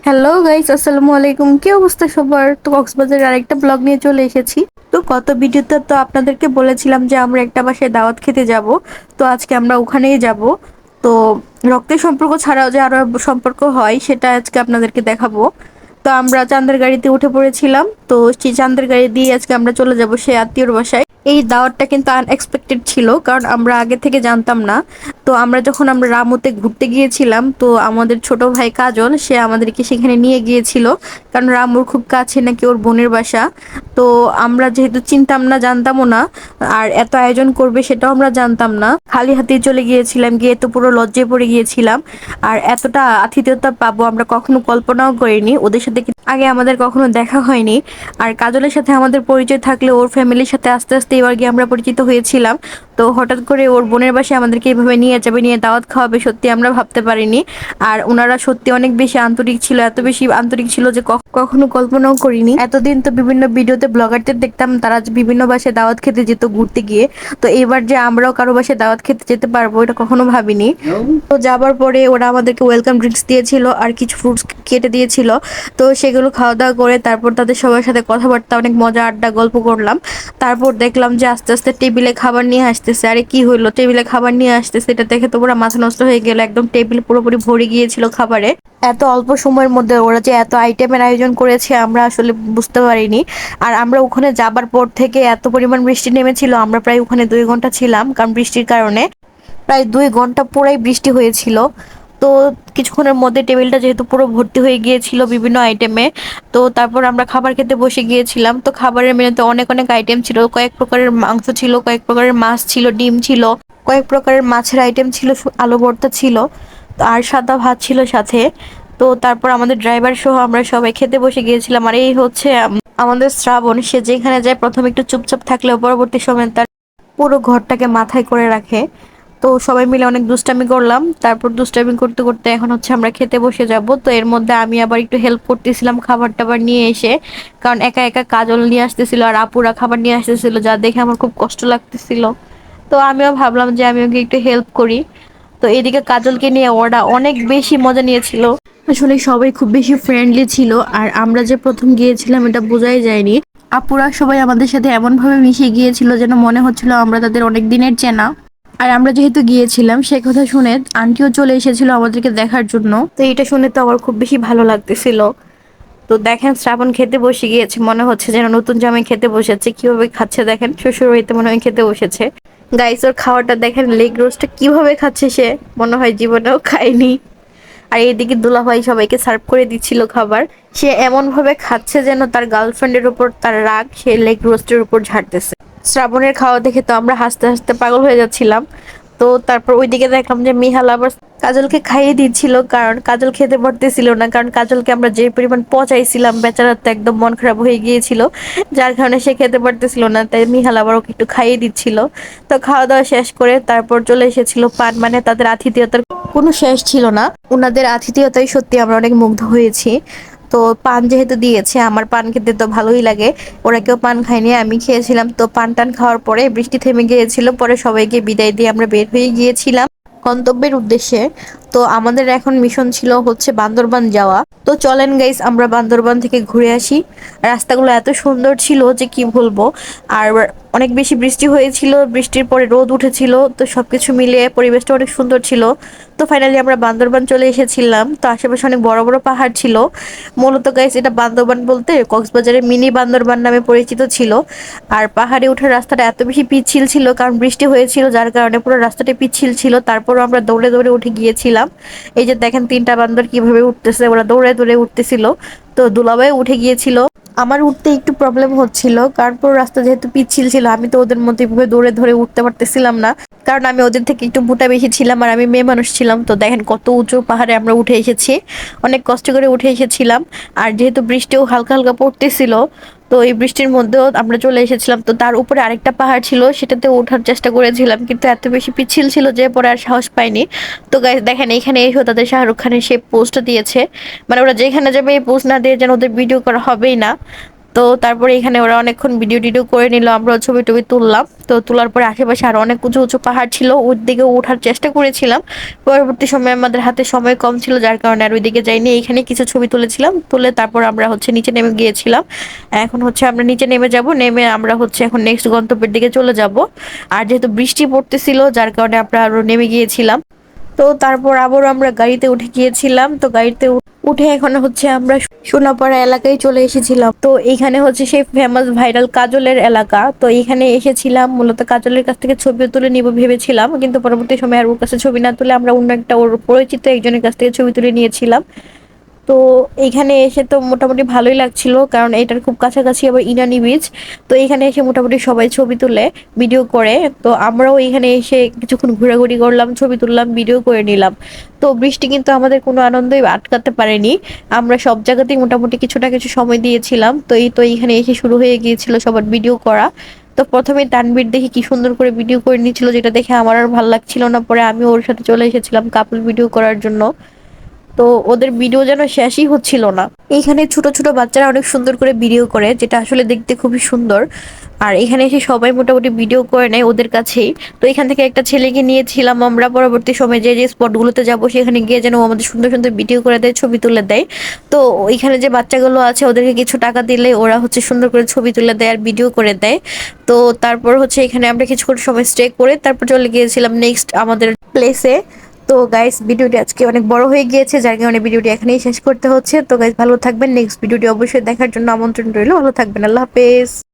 Hello guys, আসসালামু আলাইকুম। কি অবস্থা সবার? তো কক্সবাজারের আরেকটা ব্লগ নিয়ে চলে এসেছি। তো গত ভিডিওতে তো আপনাদেরকে বলেছিলাম যে আমরা একটা বাসায় দাওয়াত খেতে যাব। তো আজকে আমরা ওখানেই যাব। তো রক্তের সম্পর্ক ছাড়াও যে আরো সম্পর্ক হয় সেটা আজকে আপনাদেরকে দেখাবো। তো আমরা চাঁদের গাড়িতে উঠে পড়েছিলাম। তো সেই চাঁদের গাড়ি দিয়ে আজকে আমরা চলে যাব সেই আত্মীয়র বাসায়। এই দাওয়াতটা কিন্তু আনএক্সপেক্টেড ছিল, কারণ আমরা আগে থেকে জানতাম না। তো আমরা যখন রামুতে ঘুরতে গিয়েছিলাম, তো আমাদের ছোট ভাই কাজল সে আমাদেরকে সেখানে নিয়ে গিয়েছিল, কারণ রামুর খুব কাছে নাকি ওর বোনের বাসা। তো আমরা যেহেতু চিনতাম না, জানতামও না, আর এত আয়োজন করবে সেটাও আমরা জানতাম না, খালি হাতেই চলে গিয়েছিলাম। গিয়ে তো পুরো লজ্জায় পড়ে গিয়েছিলাম। আর এতটা আতিথেয়তা পাবো আমরা কখনো কল্পনাও করিনি। ওদের সাথে আগে আমাদের কখনো দেখা হয়নি। আর কাজলের সাথে আমাদের পরিচয় থাকলে ওর ফ্যামিলির সাথে আস্তে আস্তে এবার গিয়ে আমরা পরিচিত হয়েছিলাম। তো হঠাৎ করে ওর বোনের বাসায় আমাদেরকে এইভাবে নিয়ে যাবে, নিয়ে দাওয়াত খাওয়াবে, সত্যি আমরা ভাবতে পারিনি। আর ওনারা সত্যি অনেক বেশি আন্তরিক ছিল, এত বেশি আন্তরিক ছিল যে কখনো কল্পনাও করিনি। এতদিন তো বিভিন্ন ভিডিওতে ব্লগারদের দেখতাম তারা যে বিভিন্ন বাসায় দাওয়াত খেতে যেত ঘুরতে গিয়ে। তো এবার যে আমরাও কারো বাসায় দাওয়াত খেতে যেতে পারবো এটা কখনো ভাবিনি। তো যাবার পরে ওরা আমাদেরকে ওয়েলকাম ড্রিঙ্কস দিয়েছিল আর কিছু ফ্রুটস কেটে দিয়েছিল। তো সেগুলো খাওয়া দাওয়া করে তারপর তাদের সবার সাথে কথাবার্তা, অনেক মজা আড্ডা গল্প করলাম। তারপর দেখলাম যে আস্তে আস্তে টেবিলে খাবার নিয়ে আসতেছে। আরে কি হইলো, টেবিলে খাবার নিয়ে আসতেছে এটা দেখে তো পুরো মাথা নষ্ট হয়ে গেল। একদম টেবিল পুরোপুরি ভরে গিয়েছিল খাবারে। এত অল্প সময়ের মধ্যে ওরা যে এত আইটেমের আয়োজন করেছে আমরা আসলে বুঝতে পারিনি। আর আমরা ওখানে যাবার পর থেকে এত পরিমাণ বৃষ্টি নেমেছিল, আমরা প্রায় ওখানে 2 ঘন্টা ছিলাম, কারণ বৃষ্টির কারণে প্রায় 2 ঘন্টা পুরাই বৃষ্টি হয়েছিল। তো কিছুক্ষণের মধ্যে টেবিলটা যেহেতু পুরো ভর্তি হয়ে গিয়েছিল বিভিন্ন আইটেমে, তো তারপর আমরা খাবার খেতে বসে গিয়েছিলাম। তো খাবারের মেনুতে অনেক অনেক আইটেম ছিল, কয়েক প্রকারের মাংস ছিল, কয়েক প্রকারের মাছ ছিল, ডিম ছিল, কয়েক প্রকারের মাছের আইটেম ছিল, আলু ভর্তা ছিল, আর সাদা ভাত ছিল সাথে। তো তারপর আমাদের ড্রাইভার সহ আমরা সবাই খেতে বসে গিয়েছিলাম। আর এই হচ্ছে আমাদের শ্রাবণ, সে যেখানে যায় প্রথমে একটু চুপচাপ থাকলেও পরবর্তী সময় তার পুরো ঘরটাকে মাথায় করে রাখে। তো সবাই মিলে অনেক দুষ্টামি করলাম। তারপর দুষ্টামি করতে করতে এখন হচ্ছে আমরা খেতে বসে যাব। তো এর মধ্যে আমি আবার একটু হেল্প করতেছিলাম খাবার টাবার নিয়ে এসে, কারণ একা একা কাজল নিয়ে আসতেছিল আর আপুরা খাবার নিয়ে আসতেছিল, যা দেখে আমার খুব কষ্ট লাগতেছিল। তো আমিও ভাবলাম যে আমি ওকে একটু হেল্প করি। তো এদিকে কাজলকে নিয়ে ওরা অনেক বেশি মজা নিয়েছিল। আসলে সবাই খুব বেশি ফ্রেন্ডলি ছিল। আর আমরা যে প্রথম গিয়েছিলাম এটা বোঝাই যায়নি। আপুরা সবাই আমাদের সাথে এমন ভাবে মিশে গিয়েছিল যেন মনে হচ্ছিল আমরা তাদের অনেক দিনের চেনা। আর আমরা যেহেতু গিয়েছিলাম সে কথা শুনে আন্টিও চলে এসেছিল আমাদেরকে দেখার জন্য। তো এটা শুনে তো আমার খুব বেশি ভালো লাগতেছিল। তো দেখেন শ্রাবণ খেতে বসে গিয়েছে, মনে হচ্ছে যেন নতুন জামাই খেতে বসেছে। কিভাবে খাচ্ছে দেখেন, শ্বশুর বাড়িতে মনে হয় খেতে বসেছে। গাইস ওর খাওয়াটা দেখেন, লেগ রোস্টটা কিভাবে খাচ্ছে সে, মনে হয় জীবনেও খায়নি। আর এইদিকে দুলাভাই সবাইকে সার্ভ করে দিচ্ছিল খাবার। সে এমন ভাবে খাচ্ছে যেন তার গার্লফ্রেন্ডের উপর তার রাগ সে লেগ রোস্টের উপর ঝাড়তেছে। শ্রাবণের খাওয়া দেখে তো আমরা হাসতে হাসতে পাগল হয়ে যাচ্ছিলাম। তো তারপর ওইদিকে দেখলাম যে মিহাল আবার কাজলকে খাইয়ে দিচ্ছিল, কারণ কাজল খেতে পারতেছিল না, কারণ কাজলকে আমরা যে পরিমাণ পচাইছিলাম বেচারার তো একদম মন খারাপ হয়ে গিয়েছিল, যার কারণে সে খেতে পারতেছিল না। তাই মিহাল আবার ওকে একটু খাইয়ে দিচ্ছিল। তো খাওয়া দাওয়া শেষ করে তারপর চলে এসেছিল পান, মানে তাদের আতিথেয়তার কোনো শেষ ছিল না। ওনাদের আতিথেয়তায় সত্যি আমরা অনেক মুগ্ধ হয়েছি। তো পান যেহেতু দিয়েছে, আমার পান খেতে তো ভালোই লাগে। ওরা কেউ পান খায়নি, আমি খেয়েছিলাম। তো পান টান খাওয়ার পরে বৃষ্টি থেমে গিয়েছিল, পরে সবাইকে বিদায় দিয়ে আমরা বের হয়ে গিয়েছিলাম গন্তব্যের উদ্দেশ্যে। তো আমাদের এখন মিশন ছিল হচ্ছে বান্দরবান যাওয়া। তো চলেন গাইস আমরা বান্দরবান থেকে ঘুরে আসি। রাস্তাগুলো এত সুন্দর ছিল যে কি বলবো। আর অনেক বেশি বৃষ্টি হয়েছিল, বৃষ্টির পরে রোদ উঠেছিল, তো সবকিছু মিলিয়ে পরিবেশটা অনেক সুন্দর ছিল। তো ফাইনালি আমরা বান্দরবান চলে এসেছিলাম। তো আশেপাশে অনেক বড় বড় পাহাড় ছিল। মূলত গাইস এটা বান্দরবান বলতে কক্সবাজারের মিনি বান্দরবান নামে পরিচিত ছিল। আর পাহাড়ে ওঠার রাস্তাটা এত বেশি পিচ্ছিল ছিল, কারণ বৃষ্টি হয়েছিল যার কারণে পুরো রাস্তাটা পিচ্ছিল ছিল। তারপরও আমরা দৌড়ে দৌড়ে উঠে গিয়েছিলাম। এই যে দেখেন 3টা বান্দর কিভাবে উঠতেছে, ওরা দৌড়ে দৌড়ে উঠতেছিল। তো দুলাভাই উঠে গিয়েছিল। আমার উঠতে একটু প্রবলেম হচ্ছিল, কারণ পুরো রাস্তা যেহেতু পিচ্ছিল ছিল, আমি তো ওদের মতো এভাবে দৌড়ে ধরে উঠতে পারতেছিলাম না, কারণ আমি ওদের থেকে একটু মোটা বেশি ছিলাম আর আমি মেয়ে মানুষ ছিলাম। তো দেখেন কত উঁচু পাহাড়ে আমরা উঠে এসেছি, অনেক কষ্ট করে উঠে এসেছিলাম। আর যেহেতু বৃষ্টিও হালকা হালকা পড়তেছিল, তো এই বৃষ্টির মধ্যেও আমরা চলে এসেছিলাম। তো তার উপরে আরেকটা পাহাড় ছিল, সেটাতে ওঠার চেষ্টা করেছিলাম, কিন্তু এত বেশি পিচ্ছিল ছিল যে পরে আর সাহস পাইনি। তো গাইস দেখেন এইখানে এসেও তাদের শাহরুখ খানের সেই পোস্ট দিয়েছে, মানে ওরা যেখানে যাবে এই পোস্ট না দিয়ে যেন ওদের ভিডিও করা হবেই না। তো তারপরে এখানে ওরা অনেকক্ষণ ভিডিও টিডিও করে নিল, আমরা ছবি টবি তুললাম। তো তোলার পরে আশেপাশে আরো অনেক উঁচু উঁচু পাহাড় ছিল, ওর দিকে ওঠার চেষ্টা করেছিলাম। পরবর্তী সময় আমাদের হাতে সময় কম ছিল, যার কারণে আর ওইদিকে যাইনি। এখানে কিছু ছবি তুলেছিলাম, তুলে তারপর আমরা নিচে নেমে গিয়েছিলাম। এখন আমরা নিচে নেমে যাব, নেমে আমরা এখন নেক্সট গন্তব্যের দিকে চলে যাব। আর যেহেতু বৃষ্টি পড়তেছিল, যার কারণে আমরা আরো নেমে গিয়েছিলাম। তো তারপর আবারও আমরা গাড়িতে উঠে গিয়েছিলাম। তো গাড়িতে উঠে এখন আমরা সোনাপাড়া এলাকায় চলে এসেছিলাম। তো এইখানে সেই ফেমাস ভাইরাল কাজলের এলাকা। তো এইখানে এসেছিলাম মূলত কাজলের কাছ থেকে ছবি তুলে নিব ভেবেছিলাম, কিন্তু পরবর্তী সময় আর ওর কাছে ছবি না তুলে আমরা অন্য একটা ওর পরিচিত একজনের কাছ থেকে ছবি তুলে নিয়েছিলাম। তো এইখানে এসে তো মোটামুটি ভালোই লাগছিল, কারণ এটার খুব কাছাকাছি আবার ইনানি বিচ। তো এখানে এসে মোটামুটি সবাই ছবি তুলে ভিডিও করে। তো আমরাও এখানে এসে কিছুক্ষণ ঘোরাঘুরি করলাম, ছবি তুললাম, ভিডিও করে নিলাম। তো বৃষ্টি কিন্তু আমাদের কোনো আনন্দই আটকাতে পারেনি, আমরা সব জায়গাতেই মোটামুটি কিছু না কিছু সময় দিয়েছিলাম। তো এইখানে এসে শুরু হয়ে গিয়েছিল সবার ভিডিও করা। তো প্রথমে তানভীর দেখি কি সুন্দর করে ভিডিও করে নিচ্ছিল, যেটা দেখে আমার আর ভালো লাগছিল না। পরে আমি ওর সাথে চলে এসেছিলাম কাপল ভিডিও করার জন্য। তো ওদের ভিডিও যেন শেষই হচ্ছিল না। এইখানে ছোট ছোট বাচ্চারা অনেক সুন্দর করে ভিডিও করে, যেটা আসলে দেখতে খুবই সুন্দর। আর এখানে এসে সবাই মোটামুটি ভিডিও করে নেয় ওদের কাছেই। তো এখান থেকে একটা ছেলেকে নিয়েছিলাম আমরা, পরবর্তী সময় যে যে স্পটগুলোতে যাব সেখানে গিয়ে যেন আমাদের সুন্দর সুন্দর ভিডিও করে দেয়, ছবি তুলে দেয়। তো ওইখানে যে বাচ্চাগুলো আছে ওদেরকে কিছু টাকা দিলে ওরা সুন্দর করে ছবি তুলে দেয় আর ভিডিও করে দেয়। তো তারপর এখানে আমরা কিছুক্ষণ সময় স্টে করে তারপর চলে গিয়েছিলাম নেক্সট আমাদের প্লেসে। তো গাইস, ভিডিওটি আজকে অনেক বড় হয়ে গিয়েছে, যার কারণে ভিডিওটি এখানেই শেষ করতে হচ্ছে। তো গাইস, ভালো থাকবেন, নেক্সট ভিডিওটি অবশ্যই দেখার জন্য আমন্ত্রণ রইল। ভালো থাকবেন, আল্লাহ হাফেজ।